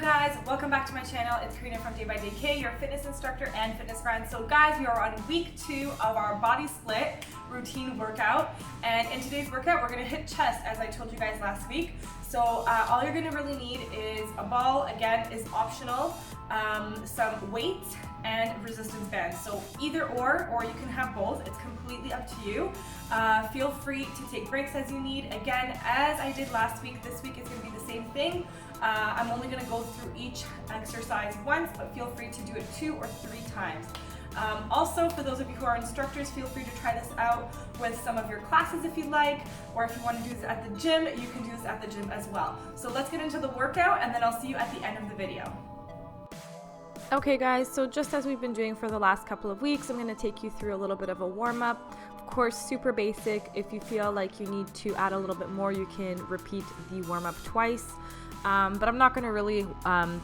guys, welcome back to my channel. It's Karina from Day by Day K, your fitness instructor and fitness friend. So guys, we are on week 2 of our body split routine workout, and in today's workout we're going to hit chest as I told you guys last week. So all you're going to really need is a ball, again is optional, some weights and resistance bands. So either or you can have both. It's completely up to you. Feel free to take breaks as you need. Again, as I did last week, this week is going to be the same thing. I'm only going to go through each exercise once, but feel free to do it 2 or 3 times. Also, for those of you who are instructors, feel free to try this out with some of your classes if you like, or if you want to do this at the gym, you can do this at the gym as well. So let's get into the workout, and then I'll see you at the end of the video. Okay guys, so just as we've been doing for the last couple of weeks, I'm going to take you through a little bit of a warm-up. Of course, super basic. If you feel like you need to add a little bit more, you can repeat the warm-up twice. But I'm not going to really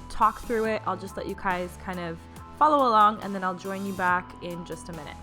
talk through it. I'll just let you guys kind of follow along, and then I'll join you back in just a minute.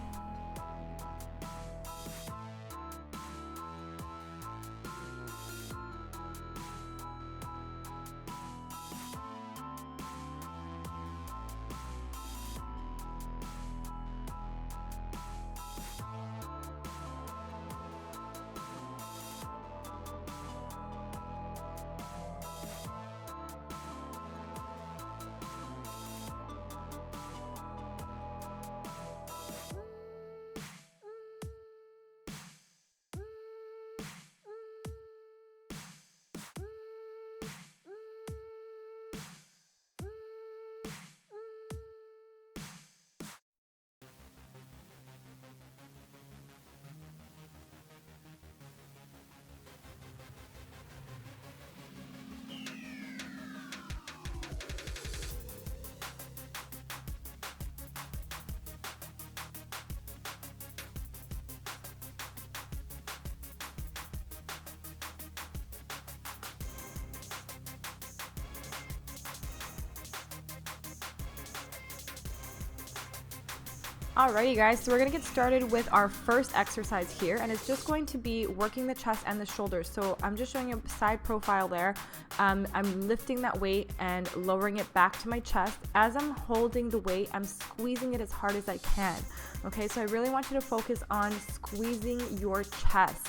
Alrighty guys, so we're going to get started with our first exercise here, and it's just going to be working the chest and the shoulders. So I'm just showing a side profile there. I'm lifting that weight and lowering it back to my chest. As I'm holding the weight, I'm squeezing it as hard as I can. Okay, so I really want you to focus on squeezing your chest.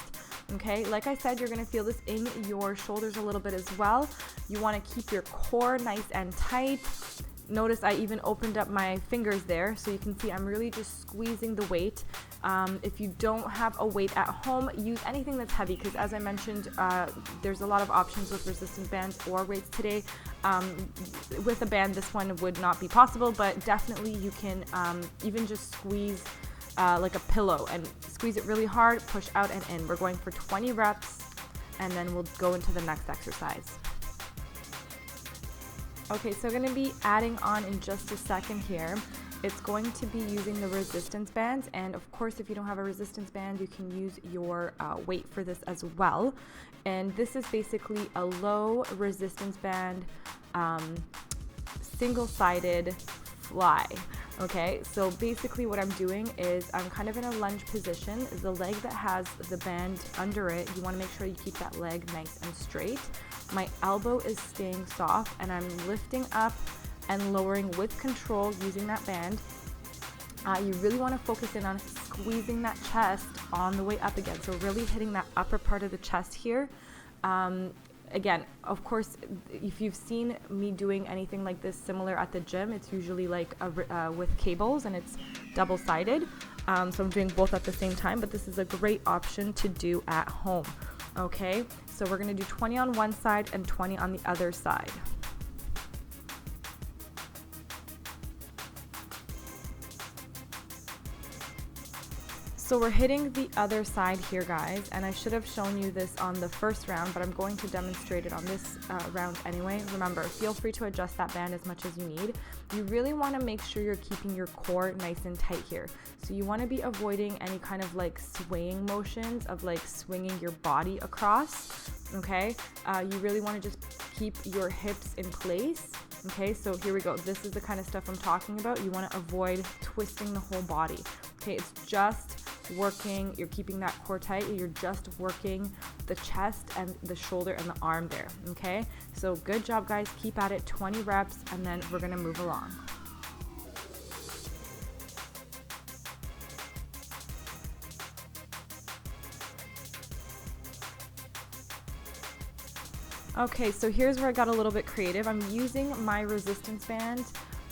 Okay, like I said, you're going to feel this in your shoulders a little bit as well. You want to keep your core nice and tight. Notice I even opened up my fingers there, so you can see I'm really just squeezing the weight. If you don't have a weight at home, use anything that's heavy, because as I mentioned, there's a lot of options with resistance bands or weights today. With a band, this one would not be possible, but definitely you can even just squeeze like a pillow and squeeze it really hard, push out and in. We're going for 20 reps, and then we'll go into the next exercise. Okay, so I'm going to be adding on in just a second here. It's going to be using the resistance bands, and of course if you don't have a resistance band, you can use your weight for this as well. And this is basically a low resistance band, single-sided fly. Okay, so basically what I'm doing is I'm kind of in a lunge position. The leg that has the band under it, you want to make sure you keep that leg nice and straight. My elbow is staying soft, and I'm lifting up and lowering with control using that band. You really want to focus in on squeezing that chest on the way up again. So really hitting that upper part of the chest here. Again, of course, if you've seen me doing anything like this similar at the gym, it's usually like with cables, and it's double-sided. So I'm doing both at the same time, but this is a great option to do at home. Okay, so we're going to do 20 on one side and 20 on the other side. So we're hitting the other side here, guys, and I should have shown you this on the first round, but I'm going to demonstrate it on this round anyway. Remember, feel free to adjust that band as much as you need. You really want to make sure you're keeping your core nice and tight here. So you want to be avoiding any kind of like swaying motions of like swinging your body across, okay? You really want to just keep your hips in place. Okay, so here we go. This is the kind of stuff I'm talking about. You want to avoid twisting the whole body. Okay, it's just working, you're keeping that core tight, you're just working the chest and the shoulder and the arm there, okay? So good job, guys. Keep at it, 20 reps, and then we're gonna move along. Okay, so here's where I got a little bit creative. I'm using my resistance band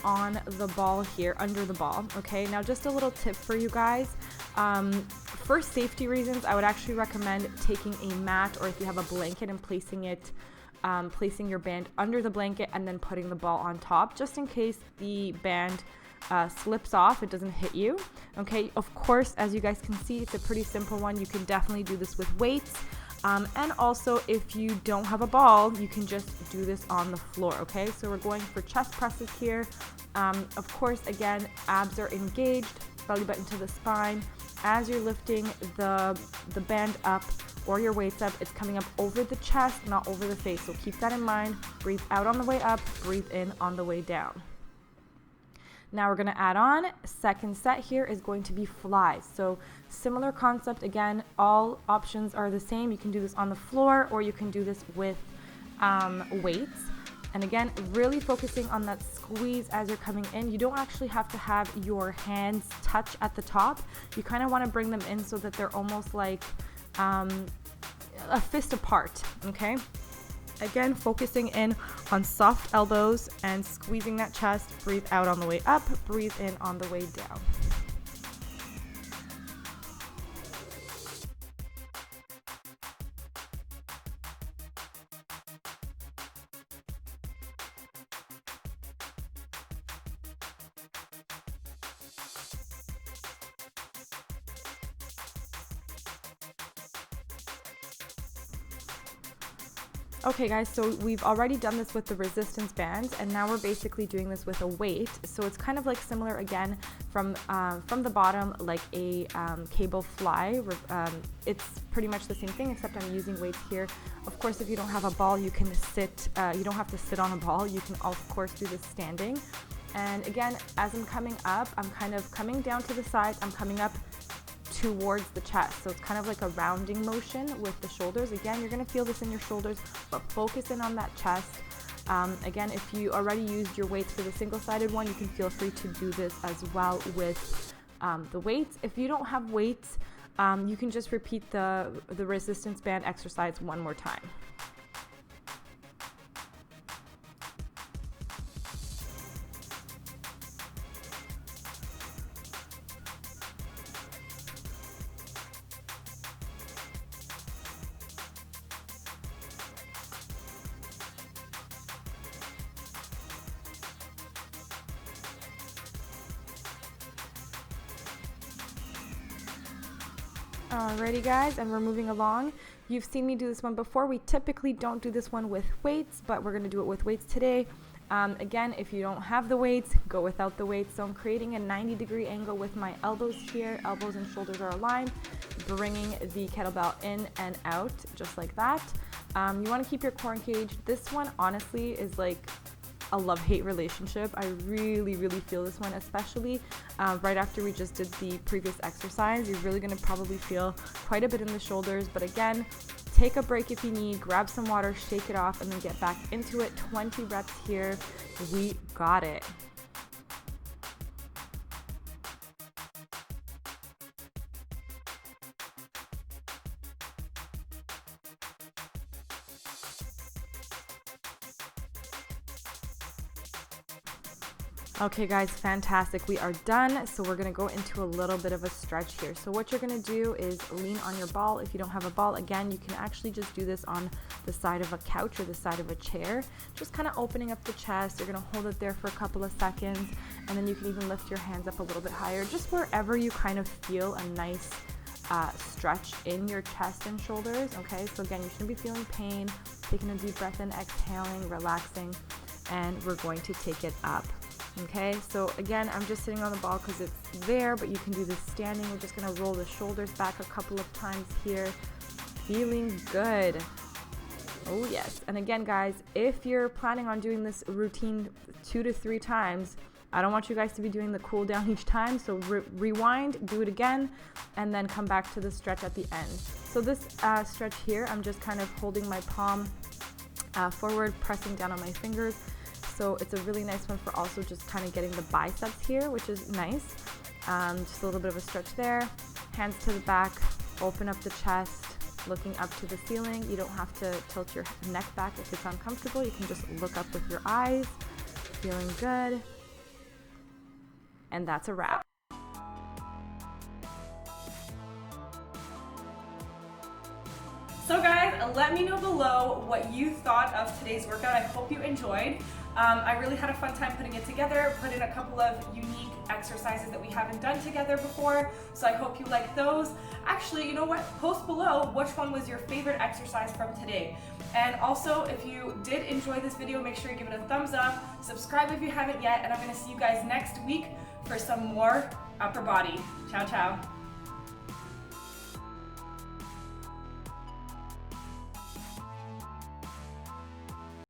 on the ball here, under the ball, okay? Now just a little tip for you guys. For safety reasons, I would actually recommend taking a mat, or if you have a blanket, and placing your band under the blanket and then putting the ball on top, just in case the band slips off, it doesn't hit you, okay? Of course, as you guys can see, it's a pretty simple one. You can definitely do this with weights. And also, if you don't have a ball, you can just do this on the floor, okay? So we're going for chest presses here. Of course, again, abs are engaged, belly button to the spine. As you're lifting the band up or your weights up, it's coming up over the chest, not over the face. So keep that in mind. Breathe out on the way up, breathe in on the way down. Now we're gonna add on, second set here is going to be flies. So similar concept, again, all options are the same. You can do this on the floor or you can do this with weights. And again, really focusing on that squeeze as you're coming in. You don't actually have to have your hands touch at the top. You kind of wanna bring them in so that they're almost like a fist apart, okay? Again, focusing in on soft elbows and squeezing that chest. Breathe out on the way up, breathe in on the way down. Okay guys, so we've already done this with the resistance bands, and now we're basically doing this with a weight. So it's kind of like similar again from the bottom, like a cable fly. It's pretty much the same thing, except I'm using weights here. Of course, if you don't have a ball, you can sit, you don't have to sit on a ball. You can of course do this standing. And again, as I'm coming up, I'm kind of coming down to the side, I'm coming up towards the chest. So it's kind of like a rounding motion with the shoulders. Again, you're going to feel this in your shoulders, but focus in on that chest. Again, if you already used your weights for the single-sided one, you can feel free to do this as well with the weights. If you don't have weights, you can just repeat the resistance band exercise one more time. Alrighty guys, and we're moving along. You've seen me do this one before. We typically don't do this one with weights, but we're going to do it with weights today. Again, if you don't have the weights, go without the weights. So I'm creating a 90-degree angle with my elbows here. Elbows and shoulders are aligned, bringing the kettlebell in and out just like that. You want to keep your core engaged. This one honestly is like a love-hate relationship. I really feel this one, especially right after we just did the previous exercise. You're really going to probably feel quite a bit in the shoulders, but again, take a break if you need, grab some water, shake it off, and then get back into it. 20 reps here. We got it. Okay guys, fantastic. We are done. So we're gonna go into a little bit of a stretch here. So what you're gonna do is lean on your ball. If you don't have a ball, again, you can actually just do this on the side of a couch or the side of a chair. Just kind of opening up the chest. You're gonna hold it there for a couple of seconds, and then you can even lift your hands up a little bit higher, just wherever you kind of feel a nice stretch in your chest and shoulders. Okay, so again, you shouldn't be feeling pain. Taking a deep breath in, exhaling, relaxing, and we're going to take it up. Okay, so again, I'm just sitting on the ball because it's there, but you can do this standing. We're just going to roll the shoulders back a couple of times here. Feeling good. Oh yes. And again, guys, if you're planning on doing this routine 2 to 3 times, I don't want you guys to be doing the cool down each time, so rewind, do it again, and then come back to the stretch at the end. So this stretch here, I'm just kind of holding my palm forward, pressing down on my fingers. So it's a really nice one for also just kind of getting the biceps here, which is nice. Just a little bit of a stretch there. Hands to the back, open up the chest, looking up to the ceiling. You don't have to tilt your neck back if it's uncomfortable. You can just look up with your eyes, feeling good. And that's a wrap. So guys, let me know below what you thought of today's workout. I hope you enjoyed. I really had a fun time putting it together, put in a couple of unique exercises that we haven't done together before, so I hope you like those. Actually, you know what? Post below which one was your favorite exercise from today. And also, if you did enjoy this video, make sure you give it a thumbs up, subscribe if you haven't yet, and I'm gonna see you guys next week for some more upper body. Ciao, ciao.